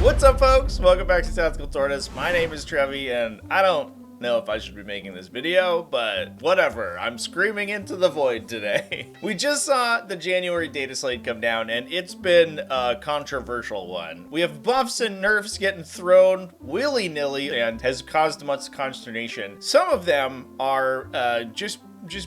What's up, folks? Welcome back to Tactical Tortoise. My name is Trevi, and I don't know if I should be making this video, but whatever. I'm screaming into the void today. We just saw the January data slate come down, and it's been a controversial one. We have buffs and nerfs getting thrown willy-nilly and has caused much consternation. Some of them are just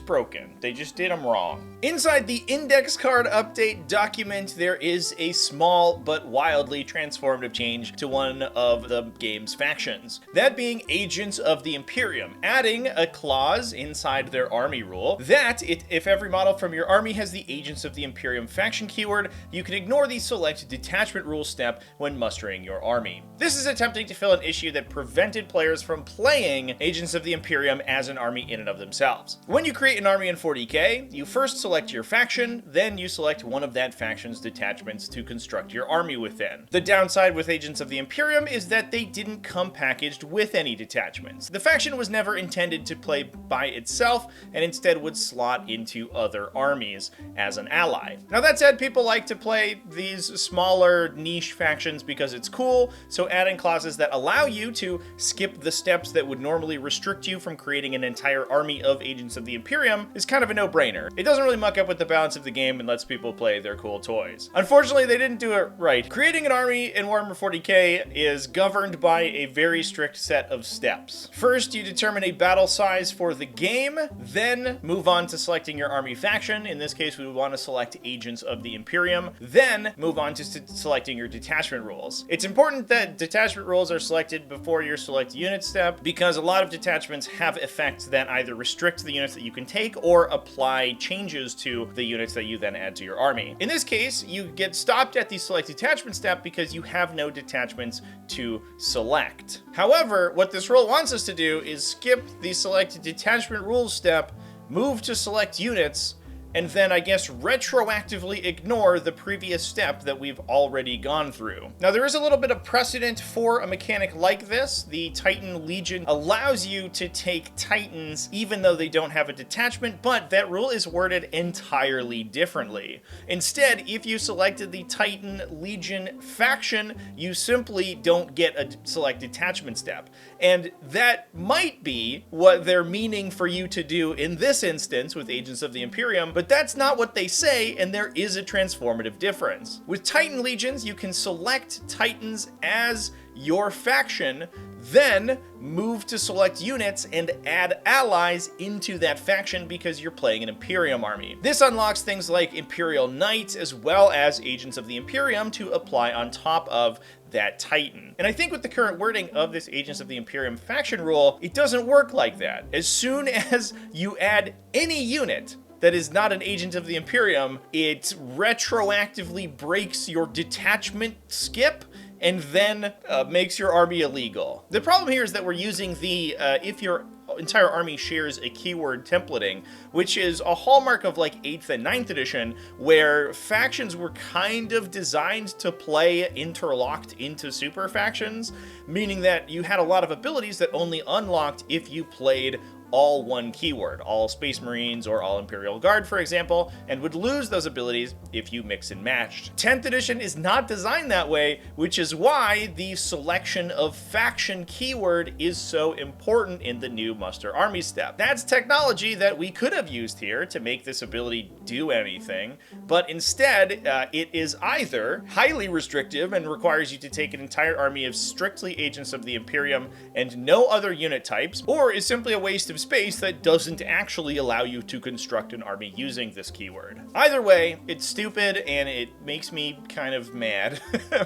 broken. They just did them wrong. Inside the index card update document, there is a small but wildly transformative change to one of the game's factions. That being Agents of the Imperium, adding a clause inside their army rule that if every model from your army has the Agents of the Imperium faction keyword, you can ignore the select detachment rule step when mustering your army. This is attempting to fill an issue that prevented players from playing Agents of the Imperium as an army in and of themselves. When you create an army in 40k, you first select your faction, then you select one of that faction's detachments to construct your army within. The downside with Agents of the Imperium is that they didn't come packaged with any detachments. The faction was never intended to play by itself, and instead would slot into other armies as an ally. Now that said, people like to play these smaller niche factions because it's cool, so adding clauses that allow you to skip the steps that would normally restrict you from creating an entire army of Agents of the Imperium is kind of a no-brainer. It doesn't really muck up with the balance of the game and lets people play their cool toys. Unfortunately, they didn't do it right. Creating an army in Warhammer 40k is governed by a very strict set of steps. First, you determine a battle size for the game, then move on to selecting your army faction. In this case, we would want to select Agents of the Imperium, then move on to selecting your detachment rules. It's important that detachment rules are selected before your select unit step, because a lot of detachments have effects that either restrict the units that you can take or apply changes to the units that you then add to your army. In this case, you get stopped at the select detachment step because you have no detachments to select. However, what this rule wants us to do is skip the select detachment rules step, move to select units, and then, I guess, retroactively ignore the previous step that we've already gone through. Now, there is a little bit of precedent for a mechanic like this. The Titan Legion allows you to take Titans even though they don't have a detachment, but that rule is worded entirely differently. Instead, if you selected the Titan Legion faction, you simply don't get a select detachment step. And that might be what they're meaning for you to do in this instance with Agents of the Imperium, but that's not what they say, and there is a transformative difference. With Titan Legions, you can select Titans as your faction, then move to select units and add allies into that faction because you're playing an Imperium army. This unlocks things like Imperial Knights as well as Agents of the Imperium to apply on top of that Titan. And I think with the current wording of this Agents of the Imperium faction rule, it doesn't work like that. As soon as you add any unit that is not an Agent of the Imperium, it retroactively breaks your detachment skip and then makes your army illegal. The problem here is that we're using the if your entire army shares a keyword templating, which is a hallmark of like 8th and 9th edition, where factions were kind of designed to play interlocked into super factions, meaning that you had a lot of abilities that only unlocked if you played all one keyword, all Space Marines or all Imperial Guard, for example, and would lose those abilities if you mix and matched. 10th edition is not designed that way, which is why the selection of faction keyword is so important in the new muster army step. That's technology that we could have used here to make this ability do anything, but instead it is either highly restrictive and requires you to take an entire army of strictly Agents of the Imperium and no other unit types, or is simply a waste of space that doesn't actually allow you to construct an army using this keyword. Either way, it's stupid and it makes me kind of mad.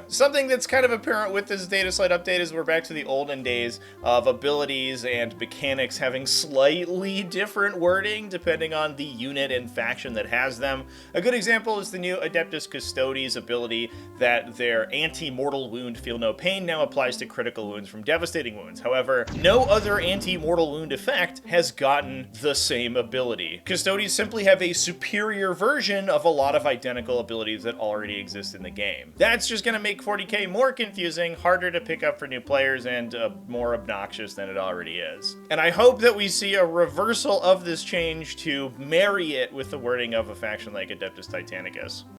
Something that's kind of apparent with this data slate update is we're back to the olden days of abilities and mechanics having slightly different wording depending on the unit and faction that has them. A good example is the new Adeptus Custodes ability that their anti-mortal wound feel no pain now applies to critical wounds from devastating wounds. However, no other anti-mortal wound effect has gotten the same ability. Custodes simply have a superior version of a lot of identical abilities that already exist in the game. That's just going to make 40k more confusing, harder to pick up for new players, and more obnoxious than it already is. And I hope that we see a reversal of this change to marry it with the wording of a faction like Adeptus Titanicus.